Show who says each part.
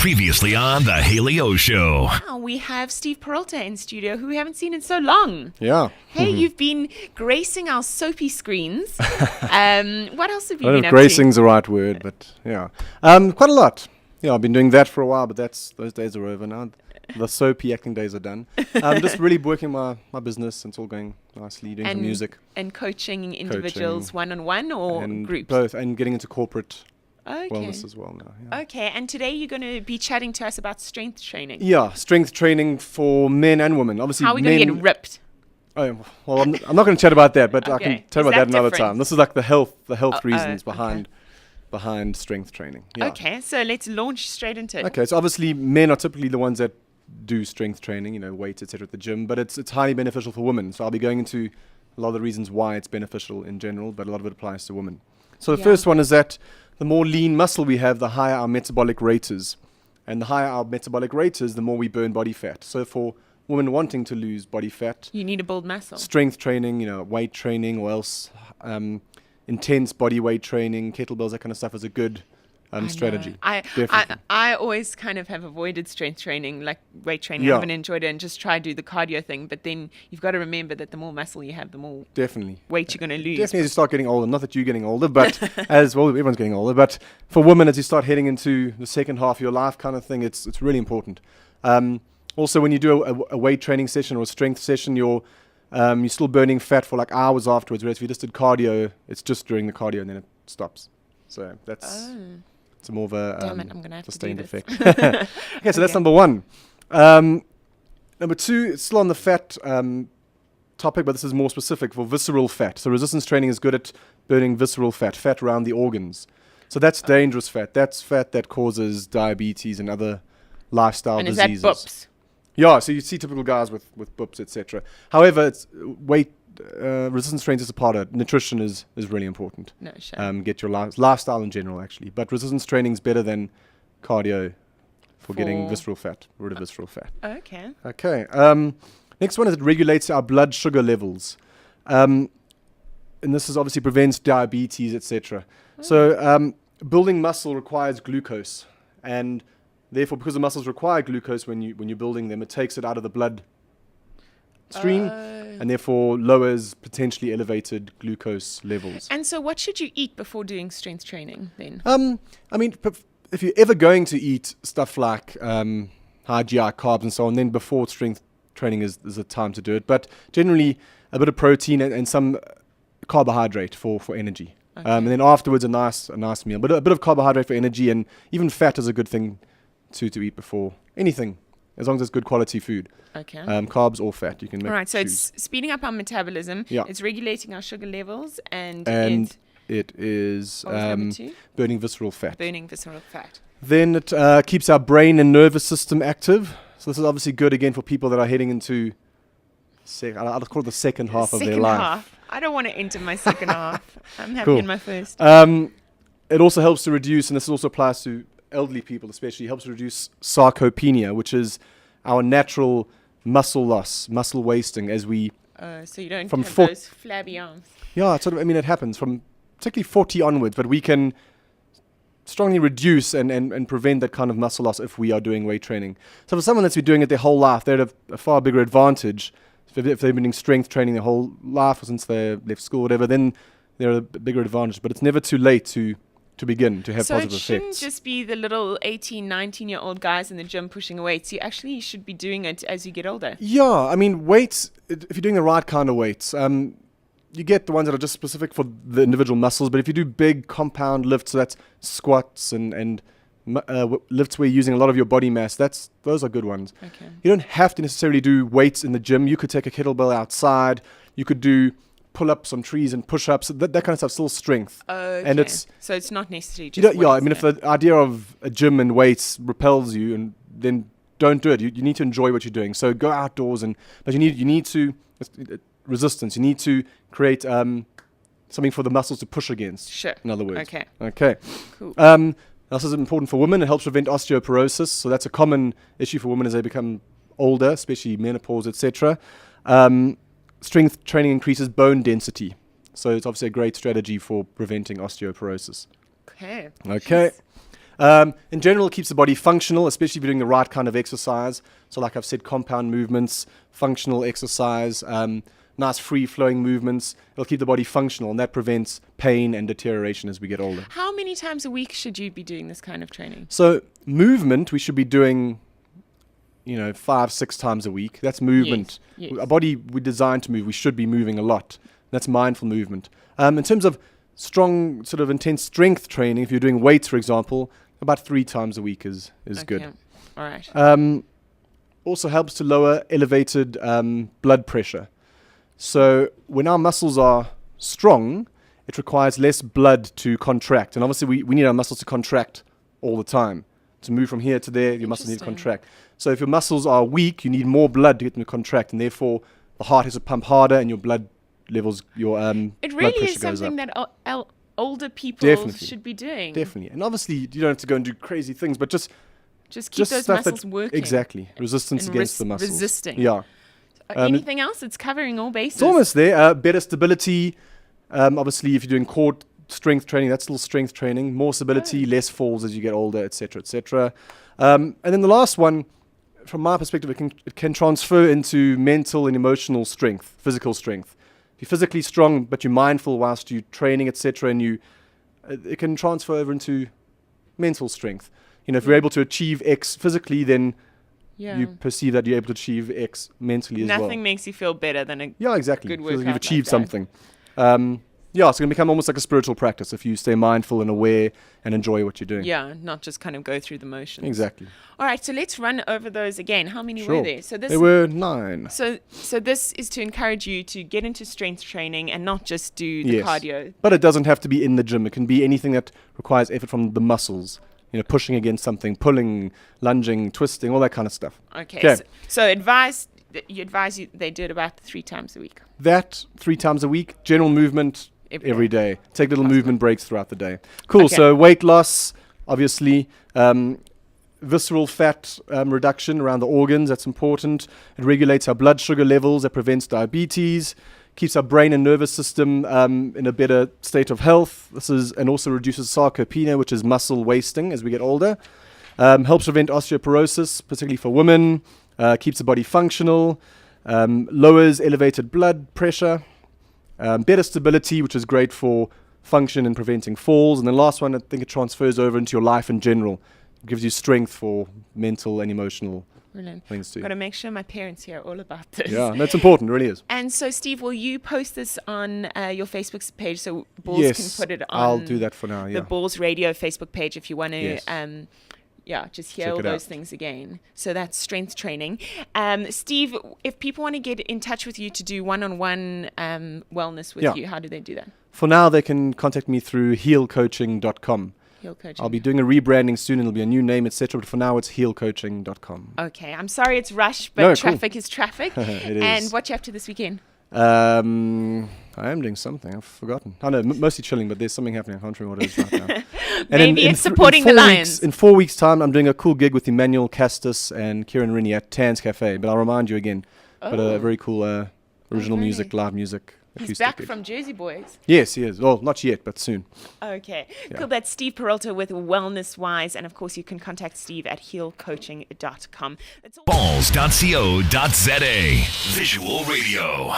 Speaker 1: Previously on The Haley O Show.
Speaker 2: Now we have Steve Peralta in studio, who we haven't seen in so long.
Speaker 3: Yeah.
Speaker 2: Hey, you've been gracing our soapy screens. What else have you been up
Speaker 3: Gracing's the right word, but yeah. Quite a lot. Yeah, I've been doing that for a while, but those days are over now. The soapy acting days are done. Just really working my business, and it's all going nicely, doing some music.
Speaker 2: And coaching individuals one-on-one or
Speaker 3: and
Speaker 2: groups?
Speaker 3: Both, and getting into corporate
Speaker 2: Okay.
Speaker 3: wellness as well now. Yeah.
Speaker 2: Okay, and today you're going to be chatting to us about strength training.
Speaker 3: Yeah, strength training for men and women. Obviously,
Speaker 2: How are we going to get ripped?
Speaker 3: Oh, well, I'm not going to chat about that, but I
Speaker 2: Okay.
Speaker 3: can tell
Speaker 2: Is
Speaker 3: about that
Speaker 2: that
Speaker 3: another
Speaker 2: different?
Speaker 3: time. This is like the health reasons
Speaker 2: okay.
Speaker 3: behind strength training. Yeah.
Speaker 2: Okay, so let's launch straight into it.
Speaker 3: Okay, so obviously men are typically the ones that do strength training, weights, etc. at the gym, but it's highly beneficial for women. So I'll be going into a lot of the reasons why it's beneficial in general, but a lot of it applies to women. So the first one is that the more lean muscle we have, the higher our metabolic rate is. And the higher our metabolic rate is, the more we burn body fat. So for women wanting to lose body fat,
Speaker 2: You need to build muscle.
Speaker 3: strength training, weight training, or else intense body weight training, kettlebells, that kind of stuff is a good strategy. Definitely.
Speaker 2: I always kind of have avoided strength training, like weight training.
Speaker 3: Yeah.
Speaker 2: I haven't enjoyed it and just try to do the cardio thing. But then you've got to remember that the more muscle you have, the more
Speaker 3: Definitely.
Speaker 2: weight you're going to lose.
Speaker 3: Definitely as you start getting older. Not that you're getting older, but as well, everyone's getting older. But for women, as you start heading into the second half of your life kind of thing, it's really important. Also, when you do a weight training session or a strength session, you're still burning fat for like hours afterwards. Whereas if you just did cardio, it's just during the cardio and then it stops. So that's it's more of a
Speaker 2: Damn it, I'm gonna have to
Speaker 3: sustained
Speaker 2: do this.
Speaker 3: effect. Okay, so that's number one. Number two, it's still on the fat topic, but this is more specific for visceral fat. So resistance training is good at burning visceral fat around the organs. So that's dangerous fat. That's fat that causes diabetes and other lifestyle
Speaker 2: And is
Speaker 3: diseases.
Speaker 2: that BUPS?
Speaker 3: Yeah, so you see typical guys with BUPS, etc. However, it's resistance training is a part of it. Nutrition is really important.
Speaker 2: No, sure.
Speaker 3: Get your lifestyle in general, actually. But resistance training is better than cardio for getting visceral fat, rid of visceral fat.
Speaker 2: Okay.
Speaker 3: Okay. Next one is it regulates our blood sugar levels. And this is obviously prevents diabetes, etc. So building muscle requires glucose. And therefore, because the muscles require glucose when you're building them, it takes it out of the blood stream and therefore lowers potentially elevated glucose levels.
Speaker 2: And so what should you eat before doing strength training then?
Speaker 3: I mean, if you're ever going to eat stuff like high GI carbs and so on, then before strength training is the time to do it. But generally, a bit of protein and some carbohydrate for energy.
Speaker 2: Okay.
Speaker 3: And then afterwards, a nice meal. But a bit of carbohydrate for energy, and even fat is a good thing to eat before anything, as long as it's good quality food.
Speaker 2: Okay.
Speaker 3: Carbs or fat, you can make.
Speaker 2: All right, so
Speaker 3: choose.
Speaker 2: it's speeding up our metabolism.
Speaker 3: Yeah.
Speaker 2: It's regulating our sugar levels and
Speaker 3: It is
Speaker 2: what was number two?
Speaker 3: burning visceral fat.
Speaker 2: Burning visceral fat.
Speaker 3: Then it keeps our brain and nervous system active. So this is obviously good again for people that are heading into, I'll call it the second half of their life.
Speaker 2: Half. I don't want to enter my second half. I'm happy
Speaker 3: Cool.
Speaker 2: in my first.
Speaker 3: It also helps to reduce, and this also applies to elderly people especially, helps to reduce sarcopenia, which is our natural muscle loss, muscle wasting as we...
Speaker 2: So you don't
Speaker 3: from
Speaker 2: have
Speaker 3: foot-
Speaker 2: those flabby arms.
Speaker 3: Yeah, it happens from particularly 40 onwards, but we can strongly reduce and prevent that kind of muscle loss if we are doing weight training. So for someone that's been doing it their whole life, they're at a far bigger advantage. If they've been doing strength training their whole life or since they left school or whatever, then they're at a bigger advantage. But it's never too late to begin to have
Speaker 2: So
Speaker 3: positive
Speaker 2: it shouldn't
Speaker 3: effects.
Speaker 2: just be the little 18, 19-year-old guys in the gym pushing weights. You actually should be doing it as you get older.
Speaker 3: Yeah, I mean, weights, if you're doing the right kind of weights, you get the ones that are just specific for the individual muscles, but if you do big compound lifts, so that's squats and lifts where you're using a lot of your body mass, those are good ones.
Speaker 2: Okay.
Speaker 3: You don't have to necessarily do weights in the gym. You could take a kettlebell outside. You could do pull-ups on trees and push-ups. That kind of stuff, still strength.
Speaker 2: Okay.
Speaker 3: And it's...
Speaker 2: So it's not necessarily
Speaker 3: You
Speaker 2: just
Speaker 3: don't, yeah, I
Speaker 2: weights,
Speaker 3: mean, if the idea of a gym and weights repels you, and then don't do it. You need to enjoy what you're doing. So go outdoors, but you need to resistance. You need to create something for the muscles to push against.
Speaker 2: Sure.
Speaker 3: In other words.
Speaker 2: Okay. Cool.
Speaker 3: This is important for women. It helps prevent osteoporosis. So that's a common issue for women as they become older, especially menopause, etc. Strength training increases bone density. So it's obviously a great strategy for preventing osteoporosis.
Speaker 2: Okay.
Speaker 3: Okay. In general, it keeps the body functional, especially if you're doing the right kind of exercise. So like I've said, compound movements, functional exercise, nice free-flowing movements. It'll keep the body functional, and that prevents pain and deterioration as we get older.
Speaker 2: How many times a week should you be doing this kind of training?
Speaker 3: So movement, we should be doing 5-6 times a week. That's movement.
Speaker 2: Yes.
Speaker 3: Our body, we're designed to move. We should be moving a lot. That's mindful movement. In terms of strong, sort of intense strength training, if you're doing weights, for example, about 3 times a week is
Speaker 2: Okay.
Speaker 3: good.
Speaker 2: All right.
Speaker 3: Also helps to lower elevated blood pressure. So when our muscles are strong, it requires less blood to contract. And obviously we need our muscles to contract all the time. To move from here to there, your muscles need to
Speaker 2: Interesting.
Speaker 3: contract. So if your muscles are weak, you need more blood to get them to contract, and therefore the heart has to pump harder, and your blood levels, your
Speaker 2: It
Speaker 3: blood
Speaker 2: really
Speaker 3: pressure
Speaker 2: is
Speaker 3: goes
Speaker 2: something
Speaker 3: up.
Speaker 2: that older people
Speaker 3: Definitely.
Speaker 2: should be doing.
Speaker 3: Definitely, and obviously you don't have to go and do crazy things, but just
Speaker 2: Just keep those
Speaker 3: stuff
Speaker 2: muscles
Speaker 3: that
Speaker 2: working.
Speaker 3: exactly resistance
Speaker 2: And
Speaker 3: against the muscles.
Speaker 2: resisting.
Speaker 3: Yeah,
Speaker 2: Anything else? It's covering all bases.
Speaker 3: it's almost there. Better stability. Obviously, if you're doing core strength training, that's still strength training. More stability, less falls as you get older, etc., etc. And then the last one, from my perspective, it can transfer into mental and emotional strength, physical strength. If you're physically strong, but you're mindful whilst you're training, etc., and it can transfer over into mental strength. If you're able to achieve X physically, then
Speaker 2: Yeah.
Speaker 3: you perceive that you're able to achieve X mentally as well.
Speaker 2: Nothing makes you feel better than a
Speaker 3: Yeah, exactly.
Speaker 2: good
Speaker 3: Feels like
Speaker 2: workout
Speaker 3: you've
Speaker 2: like
Speaker 3: achieved
Speaker 2: that.
Speaker 3: something. So it's going to become almost like a spiritual practice if you stay mindful and aware and enjoy what you're doing.
Speaker 2: Yeah, not just kind of go through the motions.
Speaker 3: Exactly.
Speaker 2: All right, so let's run over those again. How many
Speaker 3: Sure.
Speaker 2: were there? So this
Speaker 3: There were 9.
Speaker 2: so this is to encourage you to get into strength training and not just do the
Speaker 3: Yes.
Speaker 2: cardio.
Speaker 3: But it doesn't have to be in the gym. It can be anything that requires effort from the muscles. Pushing against something, pulling, lunging, twisting, all that kind of stuff.
Speaker 2: Okay.
Speaker 3: Okay.
Speaker 2: So you advise they do it about 3 times a week.
Speaker 3: That 3 times a week, general movement every day. Take little
Speaker 2: Awesome.
Speaker 3: movement breaks throughout the day. Cool.
Speaker 2: Okay.
Speaker 3: So weight loss, obviously. Visceral fat reduction around the organs, that's important. It regulates our blood sugar levels, it prevents diabetes, keeps our brain and nervous system in a better state of health. And also reduces sarcopenia, which is muscle wasting as we get older. Helps prevent osteoporosis, particularly for women. Keeps the body functional. Lowers elevated blood pressure. Better stability, which is great for function and preventing falls. And the last one, I think it transfers over into your life in general. It gives you strength for mental and emotional
Speaker 2: Brilliant.
Speaker 3: things too.
Speaker 2: Got to make sure my parents hear all about this.
Speaker 3: Yeah, that's important, it really is.
Speaker 2: And so, Steve, will you post this on your Facebook page so Balls
Speaker 3: Yes,
Speaker 2: can put it on
Speaker 3: I'll do that for now, yeah.
Speaker 2: the Balls Radio Facebook page if you want to,
Speaker 3: Yes.
Speaker 2: just hear
Speaker 3: Check
Speaker 2: all
Speaker 3: it
Speaker 2: those
Speaker 3: out.
Speaker 2: things again. So that's strength training. Steve, if people want to get in touch with you to do one-on-one wellness with
Speaker 3: Yeah.
Speaker 2: you, how do they do that?
Speaker 3: For now, they can contact me through healcoaching.com.
Speaker 2: Heel coaching.
Speaker 3: I'll be doing a rebranding soon, and it'll be a new name, etc. But for now, it's healcoaching.com.
Speaker 2: Okay, I'm sorry it's rush, but
Speaker 3: No, cool.
Speaker 2: traffic is traffic.
Speaker 3: It
Speaker 2: And
Speaker 3: is.
Speaker 2: what you up to this weekend?
Speaker 3: I am doing something. I've forgotten. I know, mostly chilling, but there's something happening. I can't remember what it is right now. And
Speaker 2: Maybe it's supporting the
Speaker 3: 4
Speaker 2: Lions.
Speaker 3: Weeks, in 4 weeks' time, I'm doing a cool gig with Emmanuel Castus and Kieran Rinnie at Tan's Cafe. But I'll remind you again. But
Speaker 2: Oh.
Speaker 3: a very cool original
Speaker 2: really?
Speaker 3: music, live music.
Speaker 2: He's
Speaker 3: acoustic
Speaker 2: back
Speaker 3: gig.
Speaker 2: from Jersey Boys.
Speaker 3: Yes, he is. Well, not yet, but soon.
Speaker 2: Okay,
Speaker 3: Yeah.
Speaker 2: cool. That's Steve Peralta with Wellness Wise. And of course, you can contact Steve at heelcoaching.com. That's all.
Speaker 1: Balls.co.za. Visual Radio.